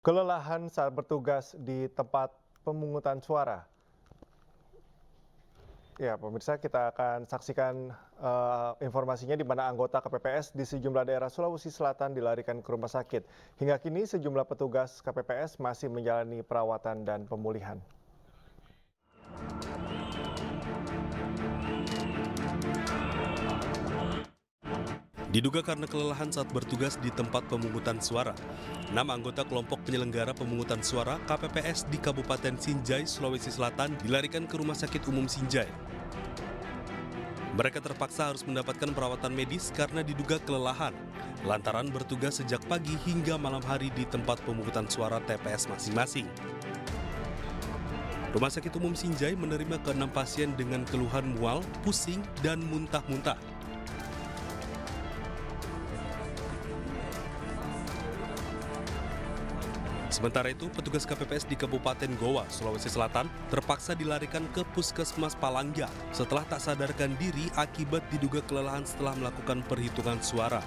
Kelelahan saat bertugas di tempat pemungutan suara. Ya, pemirsa, kita akan saksikan informasinya di mana anggota KPPS di sejumlah daerah Sulawesi Selatan dilarikan ke rumah sakit. Hingga kini sejumlah petugas KPPS masih menjalani perawatan dan pemulihan. Diduga karena kelelahan saat bertugas di tempat pemungutan suara, 6 anggota kelompok penyelenggara pemungutan suara KPPS di Kabupaten Sinjai, Sulawesi Selatan dilarikan ke Rumah Sakit Umum Sinjai. Mereka terpaksa harus mendapatkan perawatan medis karena diduga kelelahan, lantaran bertugas sejak pagi hingga malam hari di tempat pemungutan suara TPS masing-masing. Rumah Sakit Umum Sinjai menerima ke-6 pasien dengan keluhan mual, pusing, dan muntah-muntah. Sementara itu, petugas KPPS di Kabupaten Goa, Sulawesi Selatan terpaksa dilarikan ke Puskesmas Palangga setelah tak sadarkan diri akibat diduga kelelahan setelah melakukan perhitungan suara.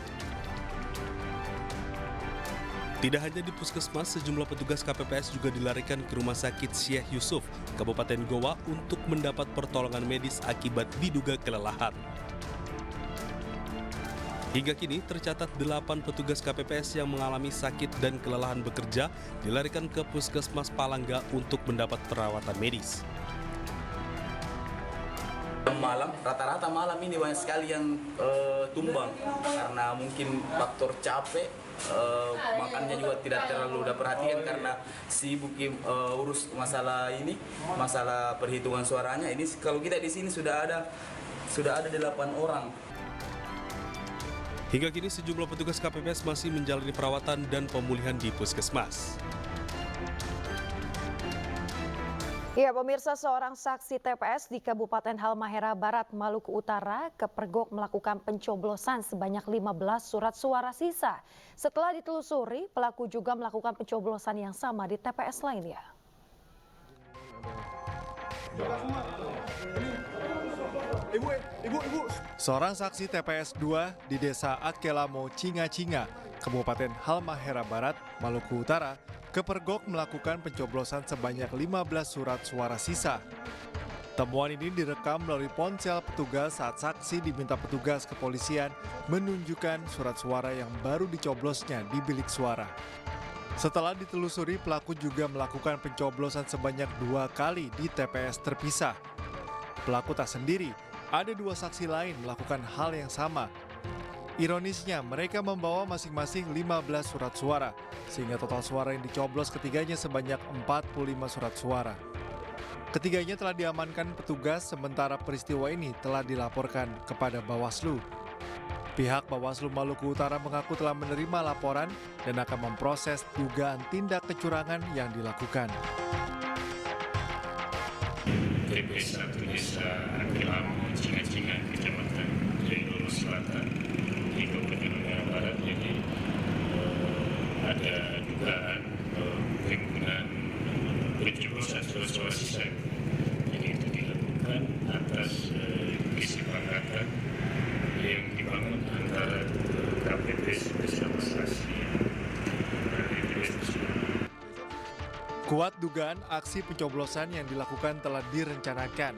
Tidak hanya di Puskesmas, sejumlah petugas KPPS juga dilarikan ke Rumah Sakit Syekh Yusuf, Kabupaten Goa untuk mendapat pertolongan medis akibat diduga kelelahan. Hingga kini tercatat 8 petugas KPPS yang mengalami sakit dan kelelahan bekerja dilarikan ke Puskesmas Palangga untuk mendapat perawatan medis. Rata-rata malam ini banyak sekali yang tumbang karena mungkin faktor capek, makannya juga tidak terlalu perhatian karena sibuk urus masalah ini, masalah perhitungan suaranya. Ini kalau kita di sini sudah ada 8 orang. Hingga kini sejumlah petugas KPPS masih menjalani perawatan dan pemulihan di Puskesmas. Ya, pemirsa, seorang saksi TPS di Kabupaten Halmahera Barat, Maluku Utara, kepergok melakukan pencoblosan sebanyak 15 surat suara sisa. Setelah ditelusuri, pelaku juga melakukan pencoblosan yang sama di TPS lainnya. Seorang saksi TPS 2 di Desa Akelamo, Cinga-Cinga, Kabupaten Halmahera Barat, Maluku Utara, kepergok melakukan pencoblosan sebanyak 15 surat suara sisa. Temuan ini direkam melalui ponsel petugas saat saksi diminta petugas kepolisian menunjukkan surat suara yang baru dicoblosnya di bilik suara. Setelah ditelusuri, pelaku juga melakukan pencoblosan sebanyak 2 kali di TPS terpisah. Pelaku tak sendiri, ada 2 saksi lain melakukan hal yang sama. Ironisnya, mereka membawa masing-masing 15 surat suara, sehingga total suara yang dicoblos ketiganya sebanyak 45 surat suara. Ketiganya telah diamankan petugas, sementara peristiwa ini telah dilaporkan kepada Bawaslu. Pihak Bawaslu Maluku Utara mengaku telah menerima laporan dan akan memproses dugaan tindak kecurangan yang dilakukan. TPS 1 Desa Akelamo, Cinga-Cinga, Kecamatan Jayalolo Selatan, di Kabupaten Halmahera Barat. Jadi ada dugaan penggunaan pencoblosan suara sisa. Jadi itu dilakukan atas kesepakatan yang dibangun antara KPPS bersama saksi TPS tersebut. Kuat dugaan aksi pencoblosan yang dilakukan telah direncanakan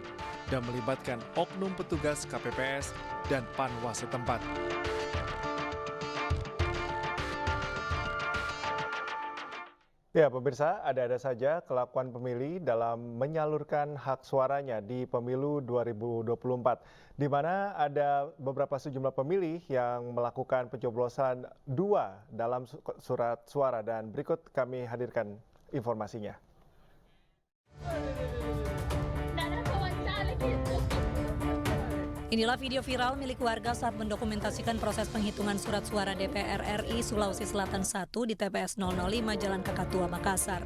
dan melibatkan oknum petugas KPPS dan Panwas setempat. Ya, pemirsa, ada-ada saja kelakuan pemilih dalam menyalurkan hak suaranya di pemilu 2024, di mana ada beberapa sejumlah pemilih yang melakukan pencoblosan 2 dalam surat suara, dan berikut kami hadirkan informasinya. Inilah video viral milik warga saat mendokumentasikan proses penghitungan surat suara DPR RI Sulawesi Selatan 1 di TPS 005 Jalan Kakatua, Makassar.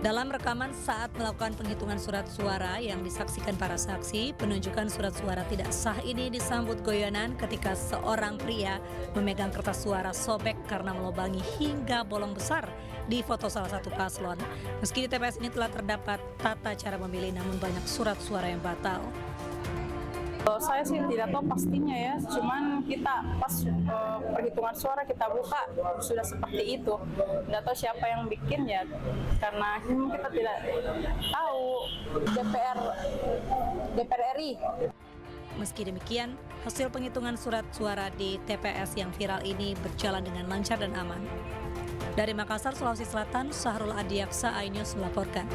Dalam rekaman saat melakukan penghitungan surat suara yang disaksikan para saksi, penunjukan surat suara tidak sah ini disambut goyonan ketika seorang pria memegang kertas suara sobek karena melubangi hingga bolong besar di foto salah satu paslon. Meski di TPS ini telah terdapat tata cara memilih, namun banyak surat suara yang batal. Saya sih tidak tahu pastinya ya, cuman kita pas perhitungan suara kita buka sudah seperti itu. Tidak tahu siapa yang bikin ya, karena kita tidak tahu DPR RI. Meski demikian, hasil penghitungan surat suara di TPS yang viral ini berjalan dengan lancar dan aman. Dari Makassar, Sulawesi Selatan, Sahrul Adiaksa, iNews melaporkan.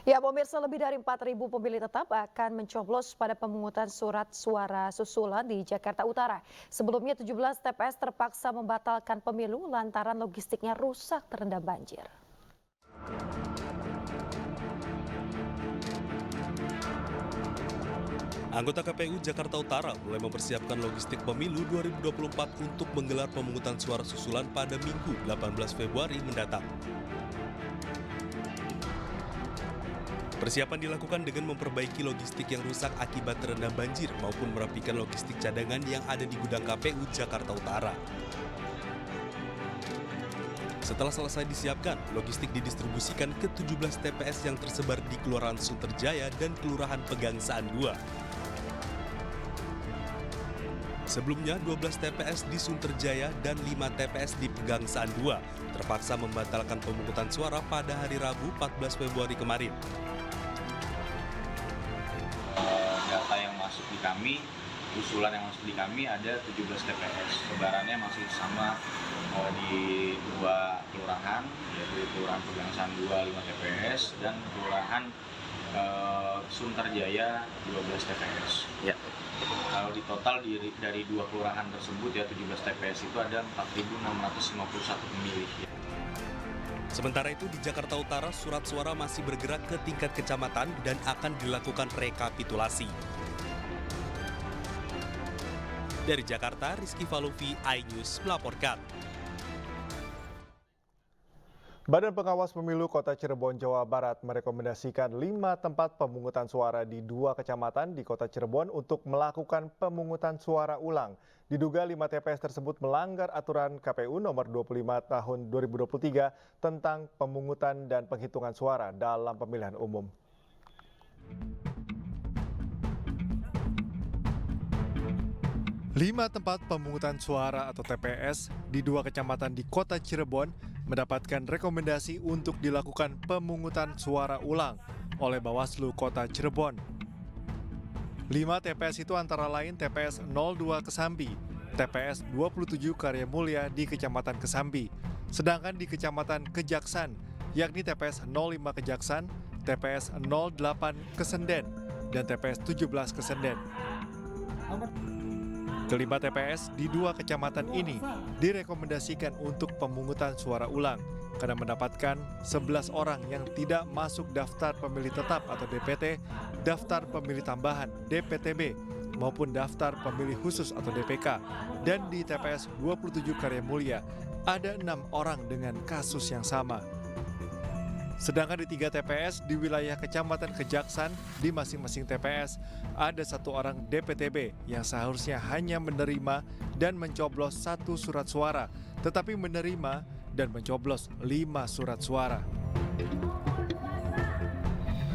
Ya, pemirsa, lebih dari 4.000 pemilih tetap akan mencoblos pada pemungutan surat suara susulan di Jakarta Utara. Sebelumnya 17 TPS terpaksa membatalkan pemilu lantaran logistiknya rusak terendam banjir. Anggota KPU Jakarta Utara mulai mempersiapkan logistik pemilu 2024 untuk menggelar pemungutan suara susulan pada Minggu 18 Februari mendatang. Persiapan dilakukan dengan memperbaiki logistik yang rusak akibat terendam banjir maupun merapikan logistik cadangan yang ada di gudang KPU Jakarta Utara. Setelah selesai disiapkan, logistik didistribusikan ke 17 TPS yang tersebar di Kelurahan Sunterjaya dan Kelurahan Pegangsaan 2. Sebelumnya, 12 TPS di Sunterjaya dan 5 TPS di Pegangsaan 2 terpaksa membatalkan pemungutan suara pada hari Rabu 14 Februari kemarin. Data yang masuk di kami, usulan yang masuk di kami ada 17 TPS. Sebarannya masih sama di 2 kelurahan, yaitu Kelurahan Pegangsaan 2 5 TPS dan Kelurahan Sunterjaya 12 TPS. Ya. Kalau di total dari 2 kelurahan tersebut ya 17 TPS itu ada 4.651 pemilih. Sementara itu di Jakarta Utara, surat suara masih bergerak ke tingkat kecamatan dan akan dilakukan rekapitulasi. Dari Jakarta, Rizky Falufi, iNews melaporkan. Badan Pengawas Pemilu Kota Cirebon, Jawa Barat merekomendasikan 5 tempat pemungutan suara di 2 kecamatan di Kota Cirebon untuk melakukan pemungutan suara ulang. Diduga 5 TPS tersebut melanggar aturan KPU nomor 25 tahun 2023 tentang pemungutan dan penghitungan suara dalam pemilihan umum. Lima tempat pemungutan suara atau TPS di 2 kecamatan di Kota Cirebon mendapatkan rekomendasi untuk dilakukan pemungutan suara ulang oleh Bawaslu Kota Cirebon. 5 TPS itu antara lain TPS 02 Kesambi, TPS 27 Karya Mulia di Kecamatan Kesambi, sedangkan di Kecamatan Kejaksan, yakni TPS 05 Kejaksan, TPS 08 Kesenden, dan TPS 17 Kesenden. Kelima TPS di 2 kecamatan ini direkomendasikan untuk pemungutan suara ulang karena mendapatkan 11 orang yang tidak masuk daftar pemilih tetap atau DPT, daftar pemilih tambahan DPTB, maupun daftar pemilih khusus atau DPK. Dan di TPS 27 Karya Mulia ada 6 orang dengan kasus yang sama. Sedangkan di 3 TPS di wilayah Kecamatan Kejaksan di masing-masing TPS ada 1 orang DPTB yang seharusnya hanya menerima dan mencoblos 1 surat suara, tetapi menerima dan mencoblos 5 surat suara.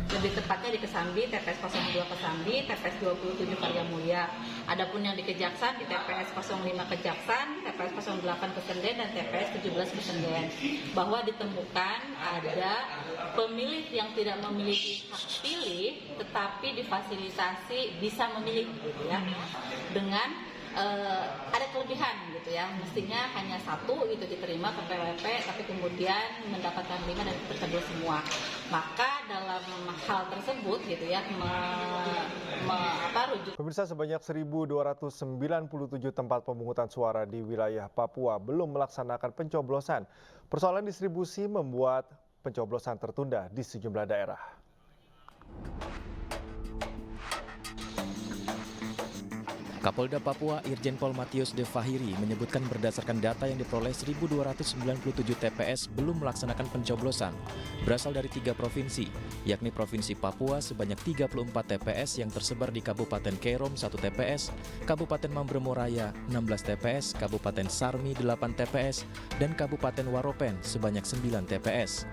Lebih tepatnya di Kesambi, TPS 02 Kesambi, TPS 27 Karya Mulia. Adapun yang di Kejaksan, di TPS 05 Kejaksan, TPS 08 Kesenden, dan TPS 17 Kesenden. Bahwa ditemukan ada pemilih yang tidak memiliki hak pilih, tetapi difasilitasi bisa memilih, gitu ya, dengan ada kelebihan gitu ya, mestinya hanya 1 itu diterima ke PWP, tapi kemudian mendapatkan 5 dan tercoblos semua. Maka dalam hal tersebut gitu ya, rujuk. Pemirsa, sebanyak 1.297 tempat pemungutan suara di wilayah Papua belum melaksanakan pencoblosan. Persoalan distribusi membuat pencoblosan tertunda di sejumlah daerah. Kapolda Papua Irjen Pol Matius De Fahiri menyebutkan berdasarkan data yang diperoleh 1.297 TPS belum melaksanakan pencoblosan berasal dari 3 provinsi, yakni Provinsi Papua sebanyak 34 TPS yang tersebar di Kabupaten Kerom 1 TPS, Kabupaten Mambremoraya 16 TPS, Kabupaten Sarmi 8 TPS, dan Kabupaten Waropen sebanyak 9 TPS.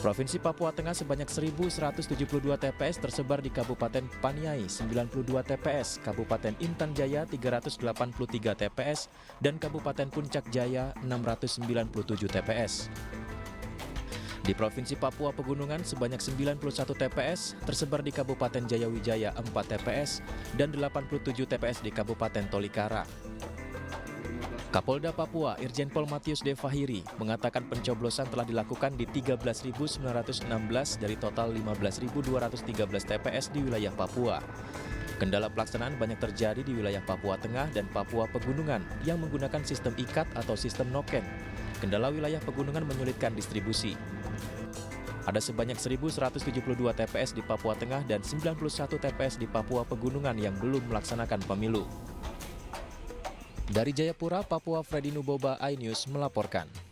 Provinsi Papua Tengah sebanyak 1.172 TPS tersebar di Kabupaten Paniai 92 TPS, Kabupaten Intan Jaya 383 TPS, dan Kabupaten Puncak Jaya 697 TPS. Di Provinsi Papua Pegunungan sebanyak 91 TPS tersebar di Kabupaten Jayawijaya 4 TPS dan 87 TPS di Kabupaten Tolikara. Kapolda Papua Irjen Pol Matius De Fahiri mengatakan pencoblosan telah dilakukan di 13.916 dari total 15.213 TPS di wilayah Papua. Kendala pelaksanaan banyak terjadi di wilayah Papua Tengah dan Papua Pegunungan yang menggunakan sistem ikat atau sistem noken. Kendala wilayah pegunungan menyulitkan distribusi. Ada sebanyak 1.172 TPS di Papua Tengah dan 91 TPS di Papua Pegunungan yang belum melaksanakan pemilu. Dari Jayapura, Papua, Freddy Nuboba, iNews melaporkan.